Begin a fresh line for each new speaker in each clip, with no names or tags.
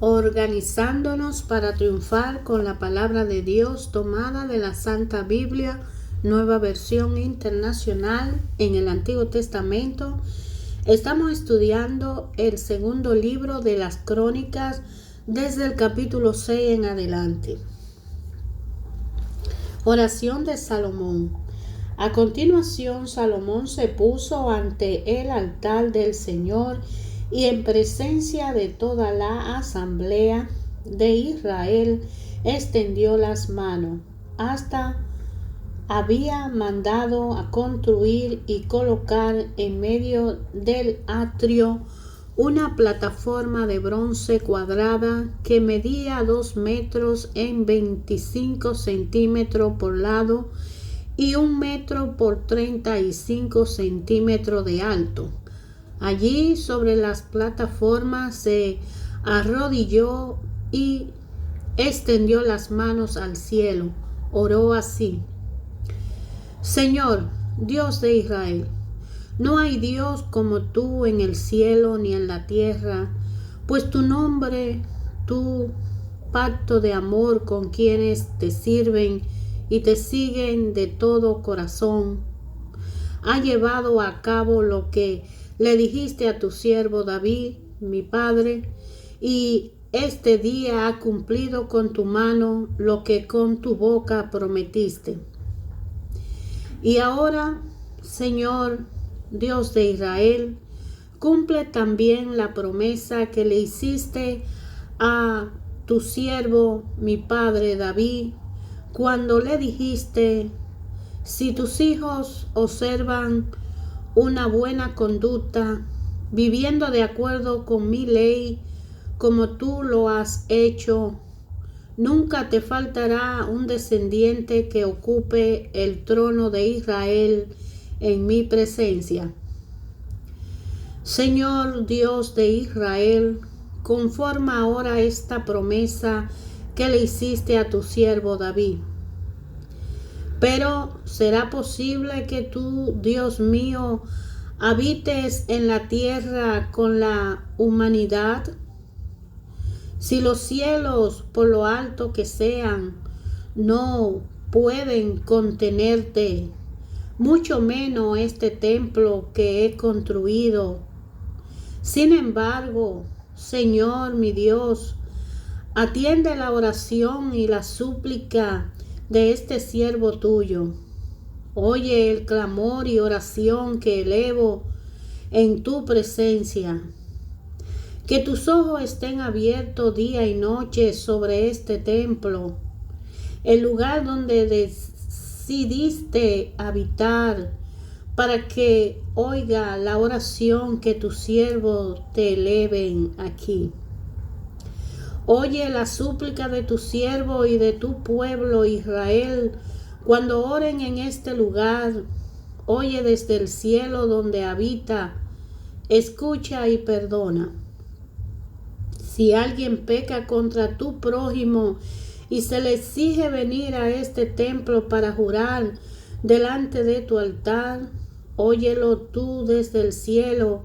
organizándonos para triunfar con la palabra de Dios tomada de la Santa Biblia, Nueva Versión Internacional en el Antiguo Testamento. Estamos estudiando el segundo libro de las Crónicas desde el capítulo 6 en adelante. Oración de Salomón. A continuación, Salomón se puso ante el altar del Señor y en presencia de toda la asamblea de Israel extendió las manos. Hasta había mandado a construir y colocar en medio del atrio una plataforma de bronce cuadrada que medía 2 metros en 25 centímetros por lado y 1 metro por 35 centímetros de alto. Allí sobre las plataformas se arrodilló y extendió las manos al cielo. Oró así: Señor, Dios de Israel, no hay Dios como tú en el cielo ni en la tierra, pues tu nombre, tu pacto de amor con quienes te sirven y te siguen de todo corazón, ha llevado a cabo lo que le dijiste a tu siervo David, mi padre, y este día ha cumplido con tu mano lo que con tu boca prometiste. Y ahora, Señor, Dios de Israel, cumple también la promesa que le hiciste a tu siervo, mi padre David, cuando le dijiste: si tus hijos observan una buena conducta, viviendo de acuerdo con mi ley, como tú lo has hecho, nunca te faltará un descendiente que ocupe el trono de Israel en mi presencia. Señor Dios de Israel, conforma ahora esta promesa que le hiciste a tu siervo David. Pero ¿será posible que tú, Dios mío, habites en la tierra con la humanidad? Si los cielos, por lo alto que sean, no pueden contenerte, mucho menos este templo que he construido. Sin embargo, Señor mi Dios, atiende la oración y la súplica de este siervo tuyo. Oye el clamor y oración que elevo en tu presencia. Que tus ojos estén abiertos día y noche sobre este templo, el lugar donde decidiste habitar, para que oiga la oración que tus siervos te eleven aquí. Oye la súplica de tu siervo y de tu pueblo Israel cuando oren en este lugar. Oye desde el cielo donde habita, escucha y perdona. Si alguien peca contra tu prójimo y se le exige venir a este templo para jurar delante de tu altar, óyelo tú desde el cielo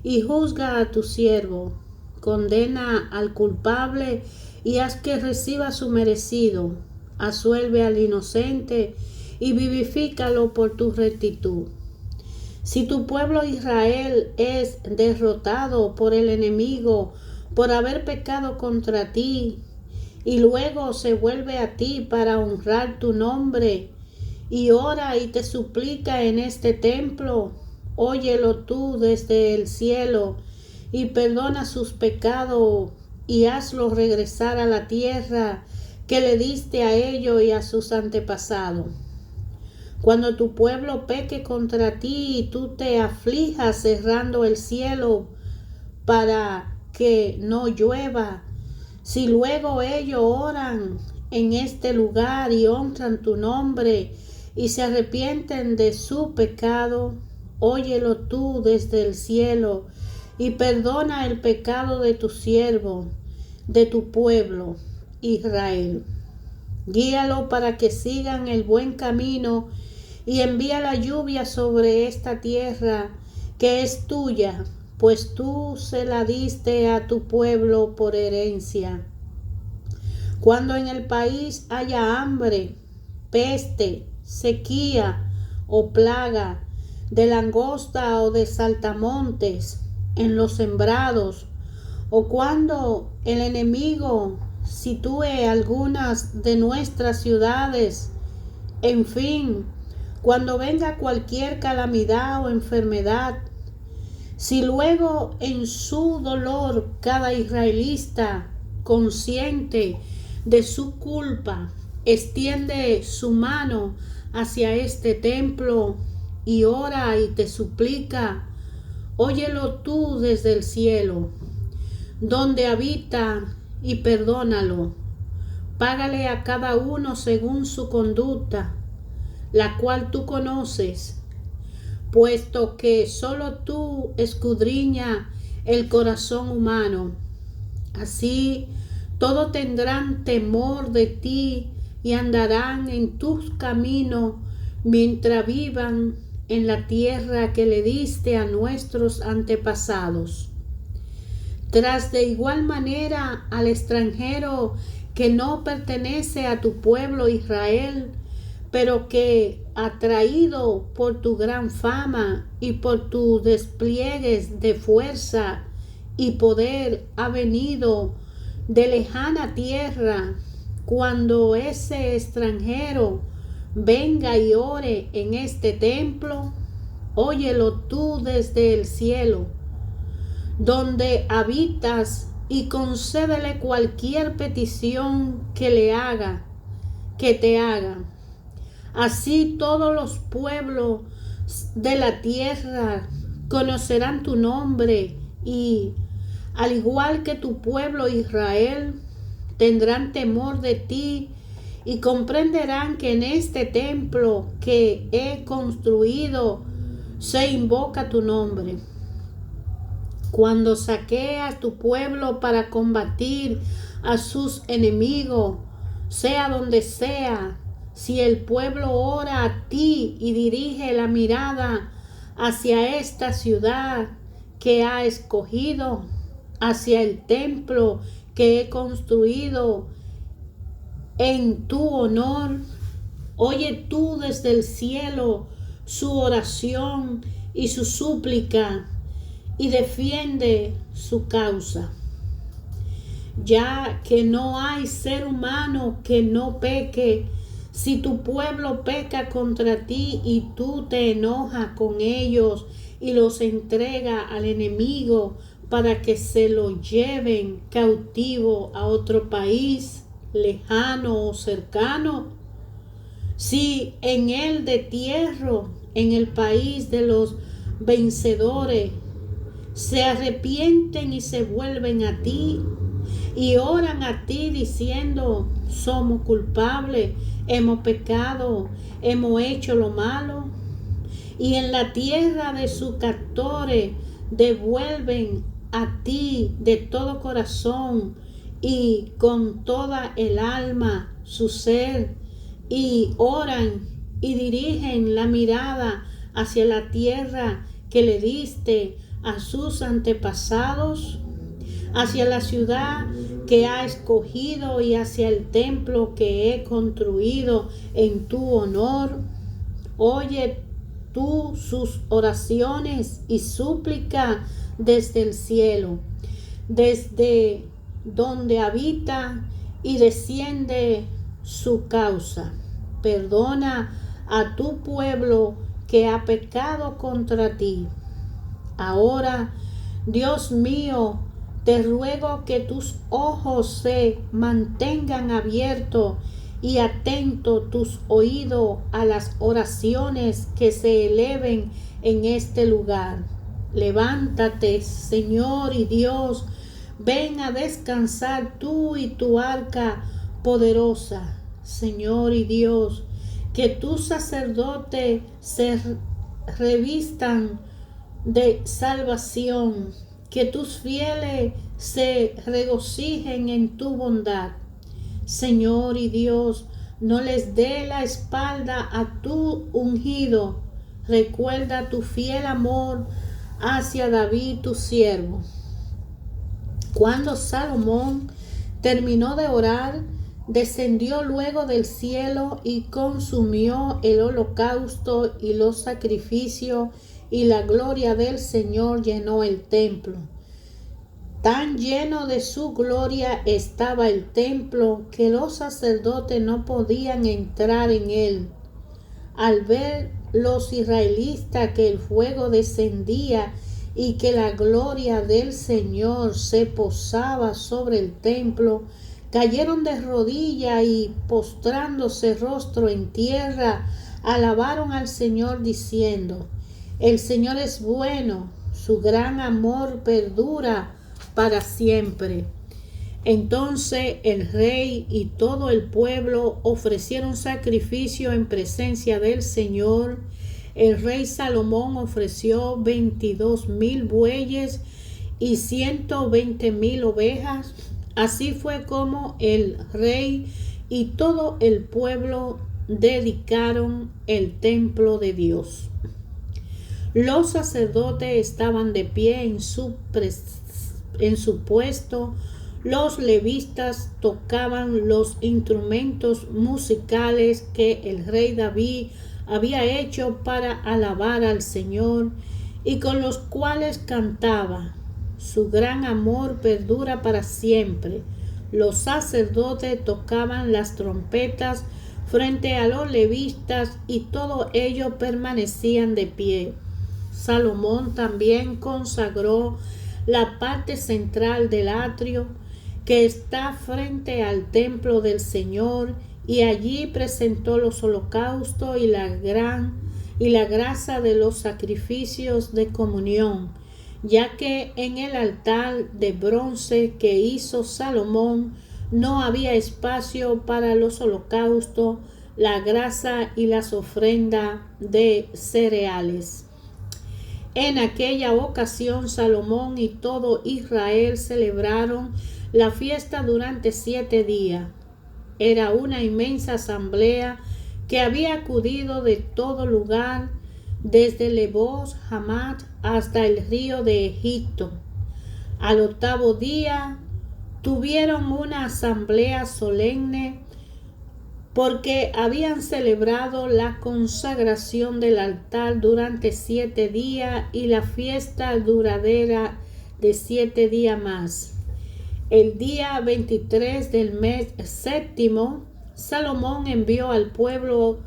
y juzga a tu siervo. Condena al culpable y haz que reciba su merecido. Absuelve al inocente y vivifícalo por tu rectitud. Si tu pueblo Israel es derrotado por el enemigo por haber pecado contra ti, y luego se vuelve a ti para honrar tu nombre, y ora y te suplica en este templo, óyelo tú desde el cielo, y perdona sus pecados, y hazlo regresar a la tierra que le diste a ellos y a sus antepasados. Cuando tu pueblo peque contra ti y tú te aflijas cerrando el cielo para que no llueva, si luego ellos oran en este lugar y honran tu nombre y se arrepienten de su pecado, óyelo tú desde el cielo y perdona el pecado de tu siervo, de tu pueblo Israel. Guíalo para que sigan el buen camino y envía la lluvia sobre esta tierra que es tuya pues tú se la diste a tu pueblo por herencia. Cuando en el país haya hambre, peste, sequía o plaga, de langosta o de saltamontes en los sembrados, o cuando el enemigo sitúe algunas de nuestras ciudades, en fin, cuando venga cualquier calamidad o enfermedad, si luego en su dolor cada israelita, consciente de su culpa, extiende su mano hacia este templo y ora y te suplica, óyelo tú desde el cielo, donde habita, y perdónalo. Págale a cada uno según su conducta, la cual tú conoces, puesto que solo tú escudriña el corazón humano. Así todos tendrán temor de ti y andarán en tus caminos mientras vivan en la tierra que le diste a nuestros antepasados. Tras de igual manera al extranjero que no pertenece a tu pueblo Israel, pero que, atraído por tu gran fama y por tus despliegues de fuerza y poder, ha venido de lejana tierra, cuando ese extranjero venga y ore en este templo, óyelo tú desde el cielo, donde habitas, y concédele cualquier petición que le haga, que te haga. Así todos los pueblos de la tierra conocerán tu nombre y, al igual que tu pueblo Israel, tendrán temor de ti y comprenderán que en este templo que he construido se invoca tu nombre. Cuando saqué a tu pueblo para combatir a sus enemigos, sea donde sea, si el pueblo ora a ti y dirige la mirada hacia esta ciudad que ha escogido, hacia el templo que he construido en tu honor, oye tú desde el cielo su oración y su súplica y defiende su causa. Ya que no hay ser humano que no peque, si tu pueblo peca contra ti y tú te enojas con ellos y los entrega al enemigo para que se lo lleven cautivo a otro país, lejano o cercano, si en el destierro, en el país de los vencedores, se arrepienten y se vuelven a ti y oran a ti diciendo, somos culpables, hemos pecado, hemos hecho lo malo, y en la tierra de sus captores devuelven a ti de todo corazón y con toda el alma su ser, y oran y dirigen la mirada hacia la tierra que le diste a sus antepasados, hacia la ciudad que ha escogido y hacia el templo que he construido en tu honor. Oye tú sus oraciones y súplica desde el cielo, desde donde habita, y desciende su causa. Perdona a tu pueblo que ha pecado contra ti. Ahora, Dios mío, te ruego que tus ojos se mantengan abiertos y atentos tus oídos a las oraciones que se eleven en este lugar. Levántate, Señor y Dios, ven a descansar tú y tu arca poderosa, Señor y Dios, que tus sacerdotes se revistan de salvación, que tus fieles se regocijen en tu bondad. Señor y Dios, no les dé la espalda a tu ungido. Recuerda tu fiel amor hacia David tu siervo. Cuando Salomón terminó de orar, descendió luego del cielo y consumió el holocausto y los sacrificios, y la gloria del Señor llenó el templo. Tan lleno de su gloria estaba el templo que los sacerdotes no podían entrar en él. Al ver los israelitas que el fuego descendía y que la gloria del Señor se posaba sobre el templo, cayeron de rodillas y, postrándose rostro en tierra, alabaron al Señor diciendo: El Señor es bueno, su gran amor perdura para siempre. Entonces el rey y todo el pueblo ofrecieron sacrificio en presencia del Señor. El rey Salomón ofreció 22,000 bueyes y 120,000 ovejas. Así fue como el rey y todo el pueblo dedicaron el templo de Dios. Los sacerdotes estaban de pie en su puesto. Los levitas tocaban los instrumentos musicales que el rey David había hecho para alabar al Señor y con los cuales cantaba: Su gran amor perdura para siempre. Los sacerdotes tocaban las trompetas frente a los levitas y todos ellos permanecían de pie. Salomón también consagró la parte central del atrio que está frente al templo del Señor, y allí presentó los holocaustos y la grasa de los sacrificios de comunión, ya que en el altar de bronce que hizo Salomón no había espacio para los holocaustos, la grasa y las ofrendas de cereales. En aquella ocasión Salomón y todo Israel celebraron la fiesta durante 7 días. Era una inmensa asamblea que había acudido de todo lugar, desde Lebos Hamat hasta el río de Egipto. Al 8º día tuvieron una asamblea solemne porque habían celebrado la consagración del altar durante 7 días y la fiesta duradera de 7 días más. El día 23 del mes séptimo, Salomón envió al pueblo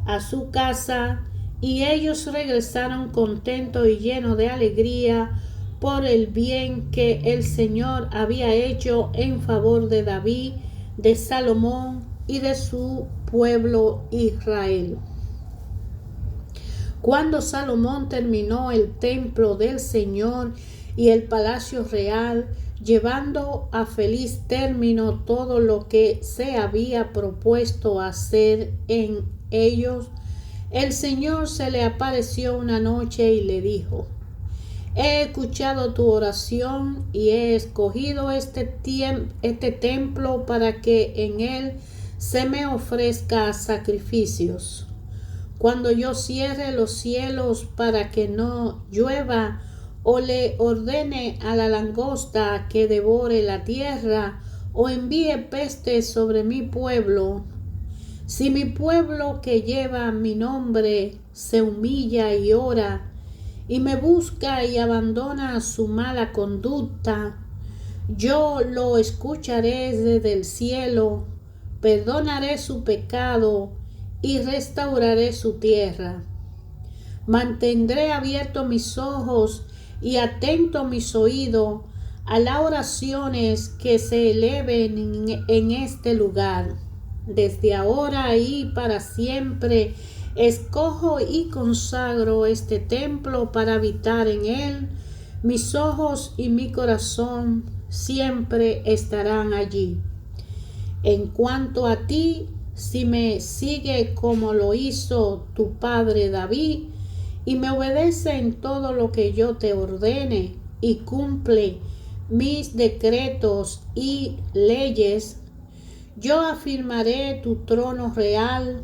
a su casa, y ellos regresaron contentos y llenos de alegría por el bien que el Señor había hecho en favor de David, de Salomón y de su pueblo Israel. Cuando Salomón terminó el templo del Señor y el palacio real, llevando a feliz término todo lo que se había propuesto hacer en ellos, el Señor se le apareció una noche y le dijo: He escuchado tu oración y he escogido este templo para que en él se me ofrezca sacrificios. Cuando yo cierre los cielos para que no llueva, o le ordene a la langosta que devore la tierra, o envíe peste sobre mi pueblo, si mi pueblo que lleva mi nombre se humilla y ora, y me busca y abandona su mala conducta, yo lo escucharé desde el cielo, perdonaré su pecado y restauraré su tierra. Mantendré abiertos mis ojos y atento mis oídos a las oraciones que se eleven en este lugar. Desde ahora y para siempre escojo y consagro este templo para habitar en él. Mis ojos y mi corazón siempre estarán allí. En cuanto a ti, si me sigue como lo hizo tu padre David, y me obedece en todo lo que yo te ordene, y cumple mis decretos y leyes, yo afirmaré tu trono real,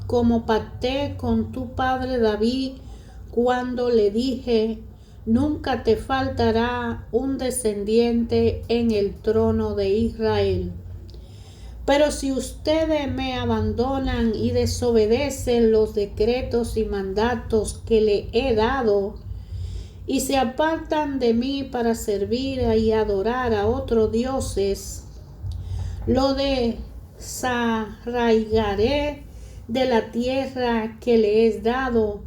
como pacté con tu padre David cuando le dije: Nunca te faltará un descendiente en el trono de Israel. Pero si ustedes me abandonan y desobedecen los decretos y mandatos que le he dado, y se apartan de mí para servir y adorar a otros dioses, lo desarraigaré de la tierra que le he dado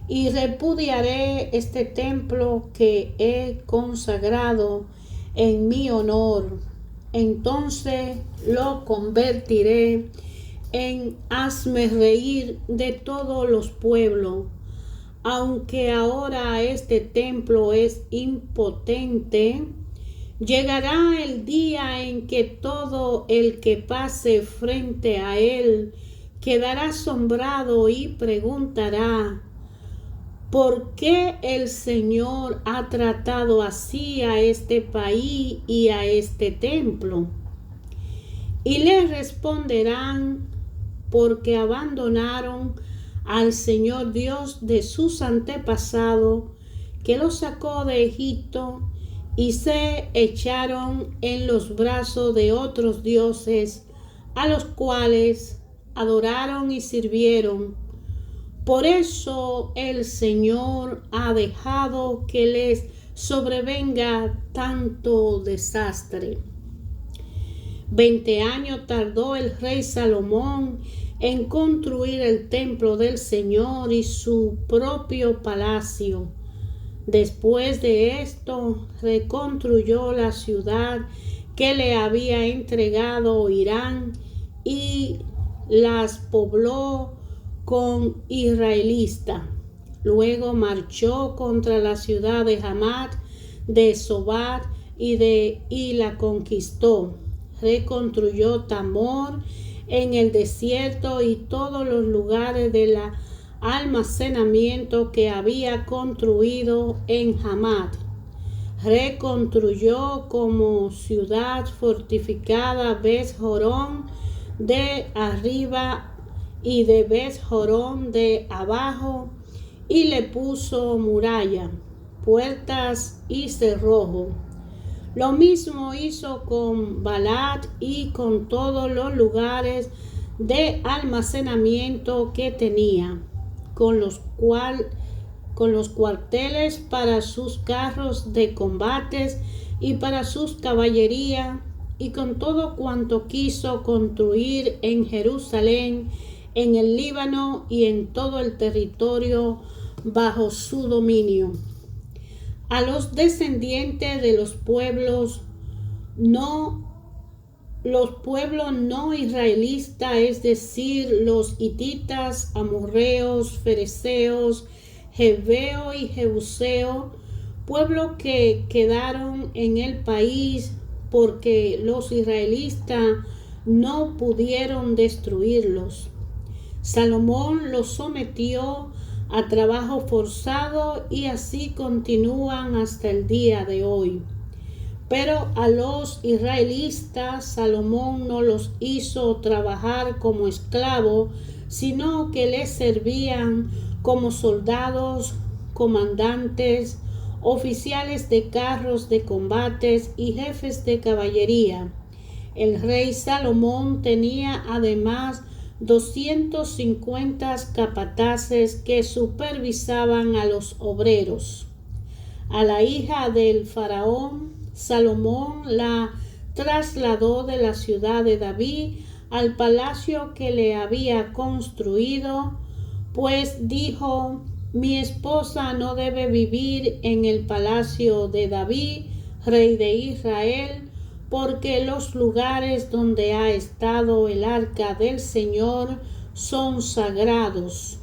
y repudiaré este templo que he consagrado en mi honor. Entonces lo convertiré en hazmerreír de todos los pueblos. Aunque ahora este templo es impotente, llegará el día en que todo el que pase frente a él quedará asombrado y preguntará: ¿por qué el Señor ha tratado así a este país y a este templo? Y le responderán: porque abandonaron al Señor Dios de sus antepasados, que los sacó de Egipto, y se echaron en los brazos de otros dioses, a los cuales adoraron y sirvieron. Por eso el Señor ha dejado que les sobrevenga tanto desastre. 20 años tardó el rey Salomón en construir el templo del Señor y su propio palacio. Después de esto, reconstruyó la ciudad que le había entregado Hiram y las pobló con israelitas. Luego marchó contra la ciudad de Hamat, de Sobar y la conquistó. Reconstruyó Tamor en el desierto y todos los lugares del almacenamiento que había construido en Hamat. Reconstruyó como ciudad fortificada Bet-Jorón de arriba y de Bet-Jorón de abajo, y le puso muralla, puertas y cerrojo. Lo mismo hizo con Balat y con todos los lugares de almacenamiento que tenía, con los cuarteles para sus carros de combates y para sus caballerías, y con todo cuanto quiso construir en Jerusalén, en el Líbano y en todo el territorio bajo su dominio. A los descendientes de los pueblos no israelitas, es decir, los hititas, amorreos, fereceos, jebeo y jebuseo, pueblos que quedaron en el país porque los israelitas no pudieron destruirlos. Salomón los sometió a trabajo forzado y así continúan hasta el día de hoy. Pero a los israelitas Salomón no los hizo trabajar como esclavos, sino que les servían como soldados, comandantes, oficiales de carros de combates y jefes de caballería. El rey Salomón tenía además 250 capataces que supervisaban a los obreros. A la hija del faraón, Salomón la trasladó de la ciudad de David al palacio que le había construido, pues dijo: mi esposa no debe vivir en el palacio de David, rey de Israel, porque los lugares donde ha estado el arca del Señor son sagrados.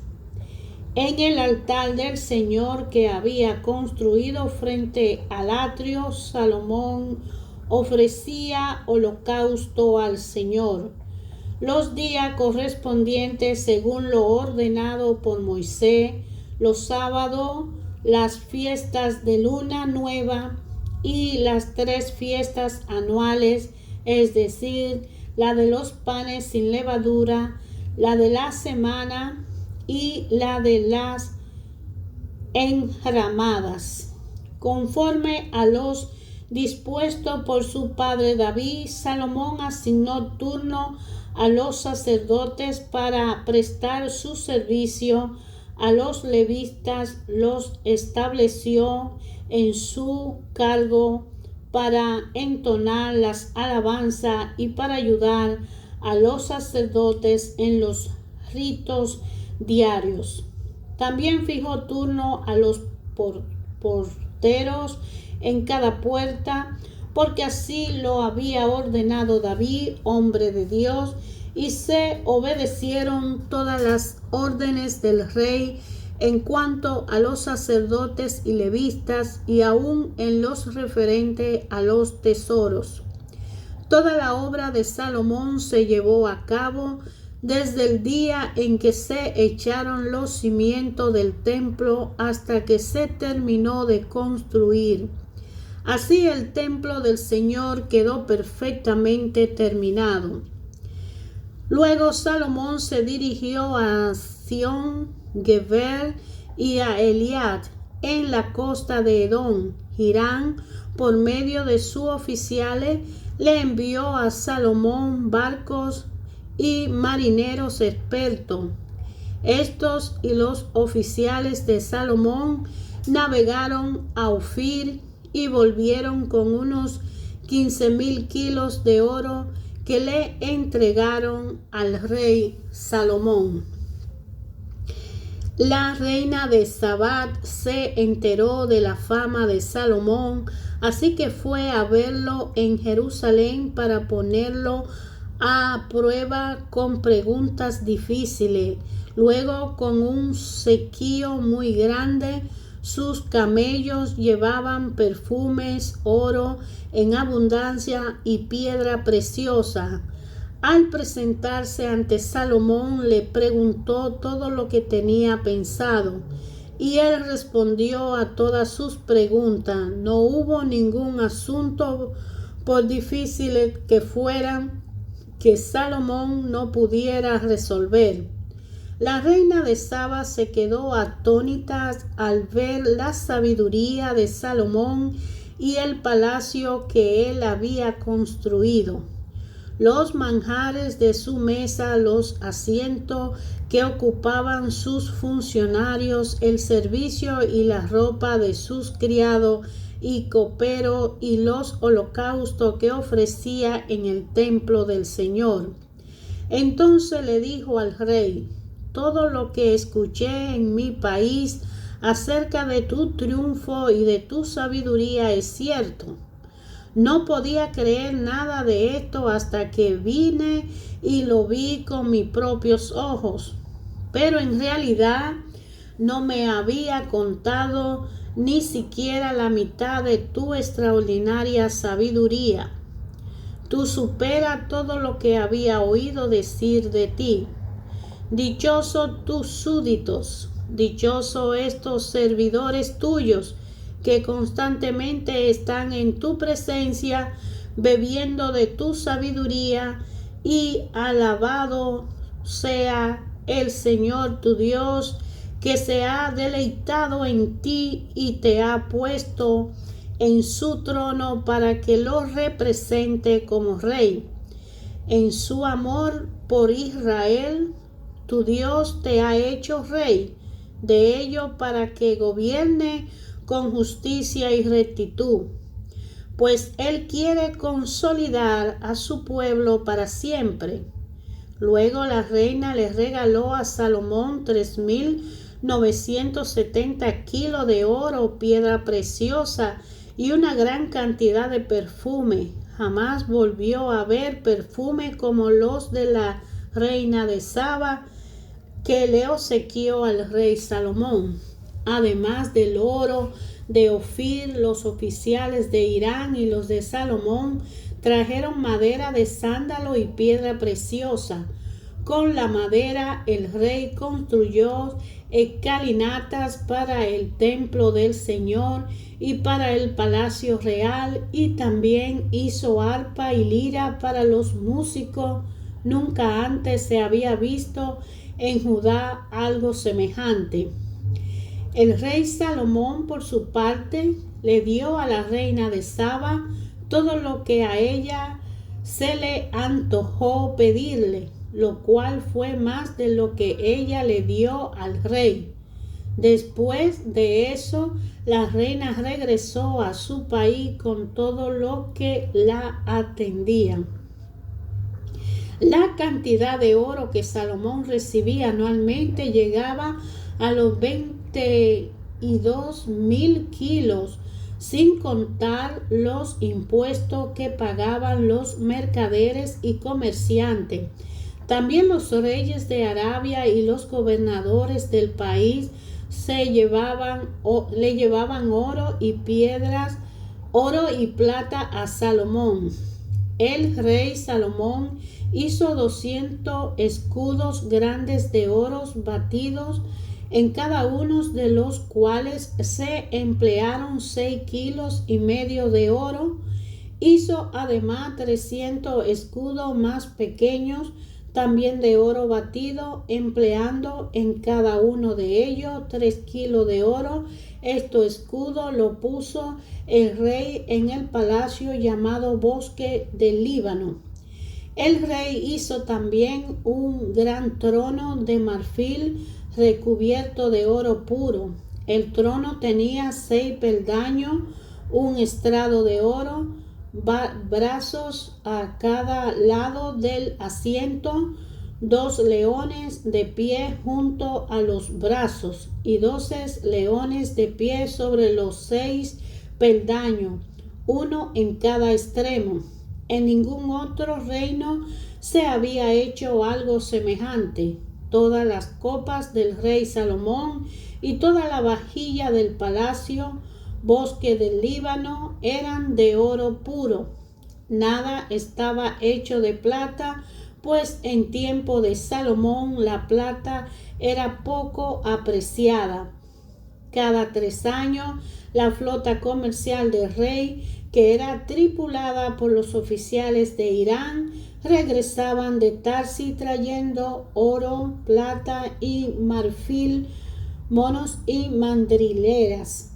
En el altar del Señor que había construido frente al atrio, Salomón ofrecía holocausto al Señor los días correspondientes según lo ordenado por Moisés, los sábados, las fiestas de luna nueva y las 3 fiestas anuales, es decir, la de los panes sin levadura, la de la semana y la de las enramadas. Conforme a los dispuesto por su padre David, Salomón asignó turno a los sacerdotes para prestar su servicio. A los levitas los estableció en su cargo para entonar las alabanzas y para ayudar a los sacerdotes en los ritos diarios. También fijó turno a los porteros en cada puerta, porque así lo había ordenado David, hombre de Dios, y se obedecieron todas las órdenes del rey en cuanto a los sacerdotes y levitas, y aún en los referente a los tesoros. Toda la obra de Salomón se llevó a cabo desde el día en que se echaron los cimientos del templo hasta que se terminó de construir. Así el templo del Señor quedó perfectamente terminado. Luego Salomón se dirigió a Sion, Geber y a Eliad en la costa de Edom. Hiram, por medio de sus oficiales, le envió a Salomón barcos y marineros expertos. Estos y los oficiales de Salomón navegaron a Ofir y volvieron con unos 15,000 kilos de oro que le entregaron al rey Salomón. La reina de Sabá se enteró de la fama de Salomón, así que fue a verlo en Jerusalén para ponerlo a prueba con preguntas difíciles. Luego, con un sequío muy grande, sus camellos llevaban perfumes, oro en abundancia y piedra preciosa. Al presentarse ante Salomón, le preguntó todo lo que tenía pensado, y él respondió a todas sus preguntas. No hubo ningún asunto, por difícil que fueran, que Salomón no pudiera resolver. La reina de Saba se quedó atónita al ver la sabiduría de Salomón y el palacio que él había construido. Los manjares de su mesa, los asientos que ocupaban sus funcionarios, el servicio y la ropa de sus criados y coperos, y los holocaustos que ofrecía en el templo del Señor. Entonces le dijo al rey: todo lo que escuché en mi país acerca de tu triunfo y de tu sabiduría es cierto. No podía creer nada de esto hasta que vine y lo vi con mis propios ojos. Pero en realidad no me había contado ni siquiera la mitad de tu extraordinaria sabiduría. Tú superas todo lo que había oído decir de ti. Dichosos tus súbditos, dichosos estos servidores tuyos que constantemente están en tu presencia, bebiendo de tu sabiduría, y alabado sea el Señor tu Dios, que se ha deleitado en ti y te ha puesto en su trono para que lo represente como rey. En su amor por Israel, tu Dios te ha hecho rey de ellos para que gobierne con justicia y rectitud, pues Él quiere consolidar a su pueblo para siempre. Luego la reina le regaló a Salomón 3,970 kilos de oro, piedra preciosa y una gran cantidad de perfume. Jamás volvió a ver perfume como los de la reina de Saba, que le obsequió al rey Salomón. Además del oro de Ofir, los oficiales de Irán y los de Salomón trajeron madera de sándalo y piedra preciosa. Con la madera el rey construyó escalinatas para el templo del Señor y para el palacio real, y también hizo arpa y lira para los músicos. Nunca antes se había visto en Judá algo semejante. El rey Salomón, por su parte, le dio a la reina de Saba todo lo que a ella se le antojó pedirle, lo cual fue más de lo que ella le dio al rey. Después de eso, la reina regresó a su país con todo lo que la atendían. La cantidad de oro que Salomón recibía anualmente llegaba a los 22,000 kilos, sin contar los impuestos que pagaban los mercaderes y comerciantes. También los reyes de Arabia y los gobernadores del país le llevaban oro y plata a Salomón. El rey Salomón hizo 200 escudos grandes de oro batidos, en cada uno de los cuales se emplearon 6,5 kilos de oro. Hizo además 300 escudos más pequeños, también de oro batido, empleando en cada uno de ellos 3 kilos de oro. Estos escudos lo puso el rey en el palacio llamado Bosque del Líbano. El rey hizo también un gran trono de marfil recubierto de oro puro. El trono tenía 6 peldaños, un estrado de oro, brazos a cada lado del asiento, 2 leones de pie junto a los brazos y 12 leones de pie sobre los 6 peldaños, uno en cada extremo. En ningún otro reino se había hecho algo semejante. Todas las copas del rey Salomón y toda la vajilla del palacio Bosque del Líbano eran de oro puro. Nada estaba hecho de plata, pues en tiempo de Salomón la plata era poco apreciada. Cada 3 años, la flota comercial del rey, que era tripulada por los oficiales de Irán, regresaban de Tarsis trayendo oro, plata y marfil, monos y mandrileras.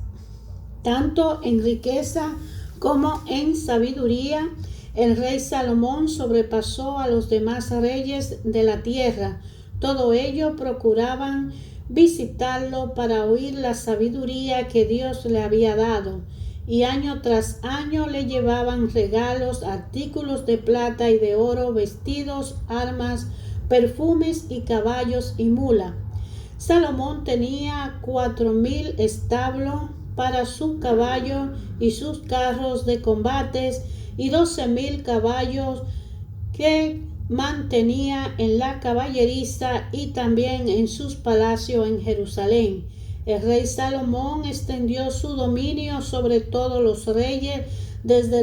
Tanto en riqueza como en sabiduría, el rey Salomón sobrepasó a los demás reyes de la tierra. Todo ello procuraban visitarlo para oír la sabiduría que Dios le había dado, y año tras año le llevaban regalos, artículos de plata y de oro, vestidos, armas, perfumes y caballos y mula. Salomón tenía 4,000 establos para su caballo y sus carros de combates, y 12,000 caballos que mantenía en la caballeriza y también en sus palacios en Jerusalén. El rey Salomón extendió su dominio sobre todos los reyes, desde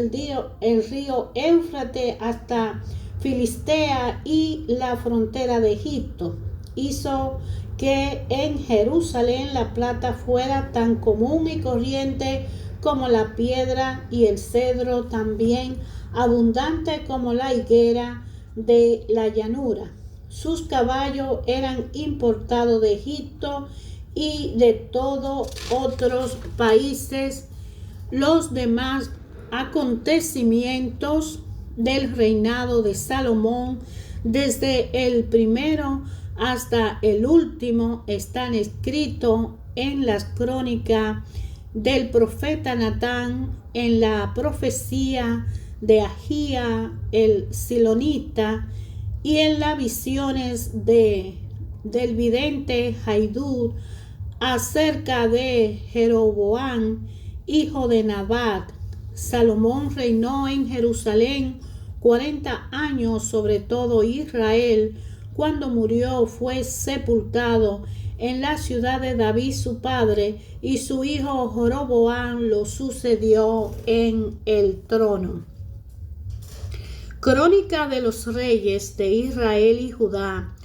el río Éufrates hasta Filistea y la frontera de Egipto. Hizo que en Jerusalén la plata fuera tan común y corriente como la piedra, y el cedro también abundante como la higuera de la llanura. Sus caballos eran importados de Egipto y de todos otros países. Los demás acontecimientos del reinado de Salomón, desde el primero hasta el último, están escritos en las crónicas del profeta Natán, en la profecía de Ahía el Silonita y en las visiones del vidente Jaidud acerca de Jeroboam, hijo de Nabat. Salomón reinó en Jerusalén 40 años sobre todo Israel. Cuando murió, fue sepultado en la ciudad de David su padre, y su hijo Jeroboam lo sucedió en el trono. Crónica de los reyes de Israel y Judá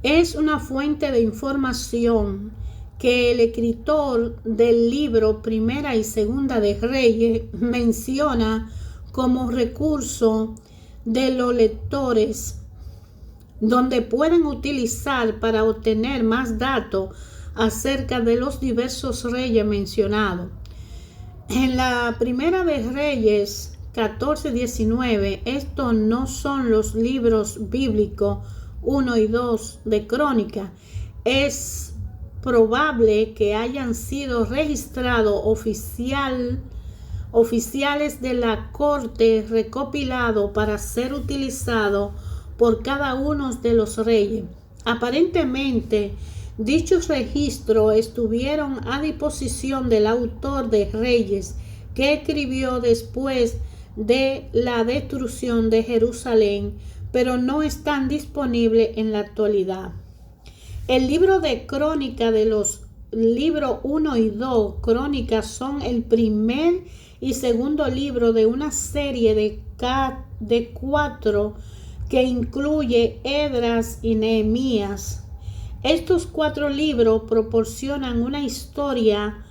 es una fuente de información que el escritor del libro Primera y Segunda de Reyes menciona como recurso de los lectores, donde pueden utilizar para obtener más datos acerca de los diversos reyes mencionados. En la Primera de Reyes 14:19, estos no son los libros bíblicos 1 y 2 de Crónica. Es probable que hayan sido registrados oficiales de la corte recopilado para ser utilizado por cada uno de los reyes. Aparentemente, dichos registros estuvieron a disposición del autor de Reyes, que escribió después de la destrucción de Jerusalén, pero no están disponibles en la actualidad. El libro de Crónica de los libros 1 y 2, Crónicas, son el primer y segundo libro de una serie de 4 que incluye Esdras y Nehemías. Estos 4 libros proporcionan una historia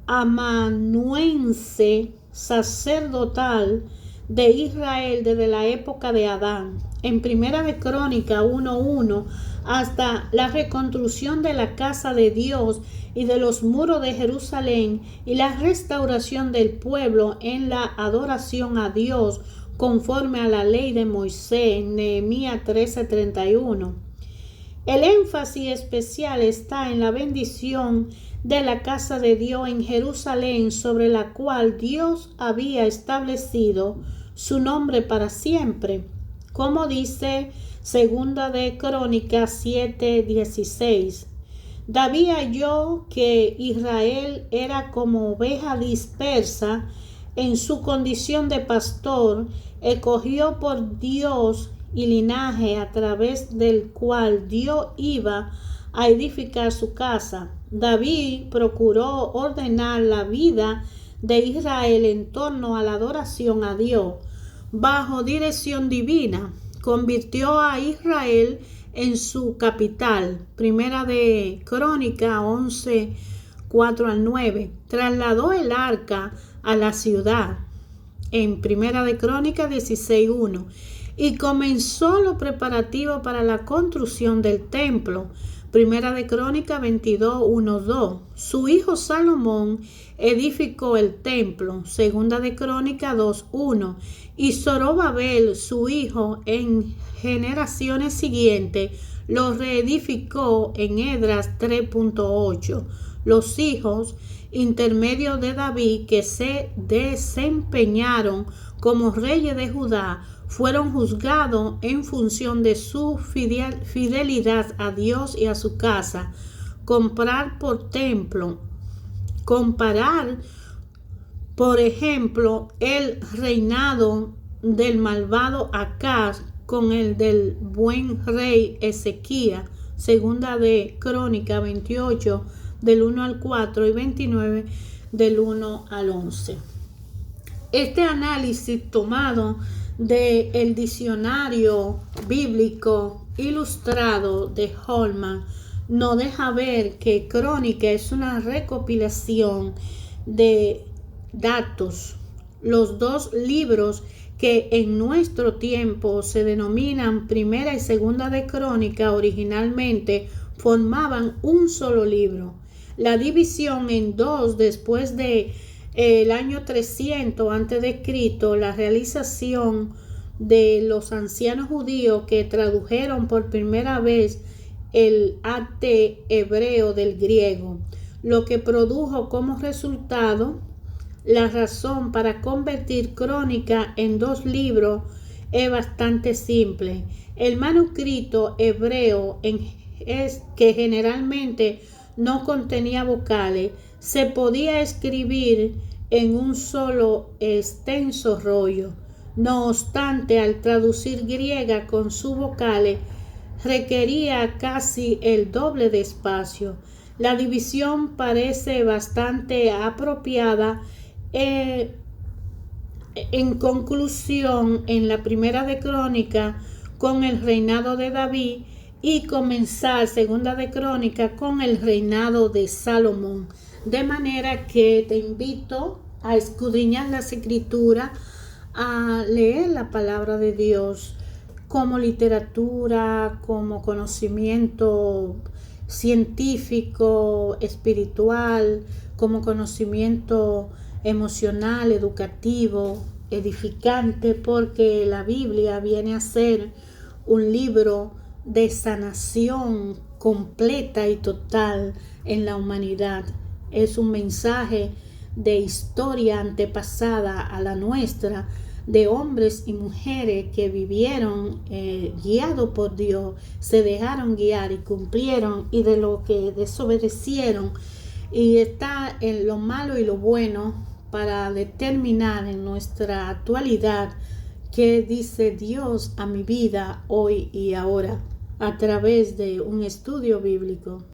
amanuense sacerdotal de Israel desde la época de Adán, en Primera de Crónica 1:1, hasta la reconstrucción de la casa de Dios y de los muros de Jerusalén y la restauración del pueblo en la adoración a Dios conforme a la ley de Moisés, en Nehemías 13:31. El énfasis especial está en la bendición de la casa de Dios en Jerusalén, sobre la cual Dios había establecido su nombre para siempre, como dice Segunda de Crónicas 7:16. David halló que Israel era como oveja dispersa en su condición de pastor, escogió por Dios y linaje a través del cual Dios iba a edificar su casa. David procuró ordenar la vida de Israel en torno a la adoración a Dios. Bajo dirección divina, convirtió a Israel en su capital. Primera de Crónica 11:4-9. Trasladó el arca a la ciudad en Primera de Crónica 16:1 y comenzó los preparativos para la construcción del templo. Primera de Crónica 22:1-2. Su hijo Salomón edificó el templo. Segunda de Crónica 2:1. Y Zorobabel, su hijo, en generaciones siguientes, lo reedificó en Esdras 3:8. Los hijos intermedios de David, que se desempeñaron como reyes de Judá, fueron juzgados en función de su fidelidad a Dios y a su casa. Comparar, por ejemplo, el reinado del malvado Acaz con el del buen rey Ezequías. Segunda de Crónica 28 del 1-4 y 29 del 1-11. Este análisis, tomado del diccionario bíblico ilustrado de Holman, nos deja ver que Crónica es una recopilación de datos. Los dos libros que en nuestro tiempo se denominan Primera y Segunda de Crónica originalmente formaban un solo libro. La división en dos después de el año 300 a.C., la realización de los ancianos judíos que tradujeron por primera vez el arte hebreo del griego, lo que produjo como resultado la razón para convertir Crónica en dos libros es bastante simple. El manuscrito hebreo, que generalmente no contenía vocales, se podía escribir en un solo extenso rollo. No obstante, al traducir griega con sus vocales, requería casi el doble de espacio. La división parece bastante apropiada. En conclusión, en la Primera de Crónica con el reinado de David y comenzar Segunda de Crónica con el reinado de Salomón. De manera que te invito a escudriñar las escrituras, a leer la palabra de Dios como literatura, como conocimiento científico, espiritual, como conocimiento emocional, educativo, edificante, porque la Biblia viene a ser un libro de sanación completa y total en la humanidad. Es un mensaje de historia antepasada a la nuestra, de hombres y mujeres que vivieron guiados por Dios, se dejaron guiar y cumplieron, y de lo que desobedecieron. Y está en lo malo y lo bueno para determinar en nuestra actualidad qué dice Dios a mi vida hoy y ahora a través de un estudio bíblico.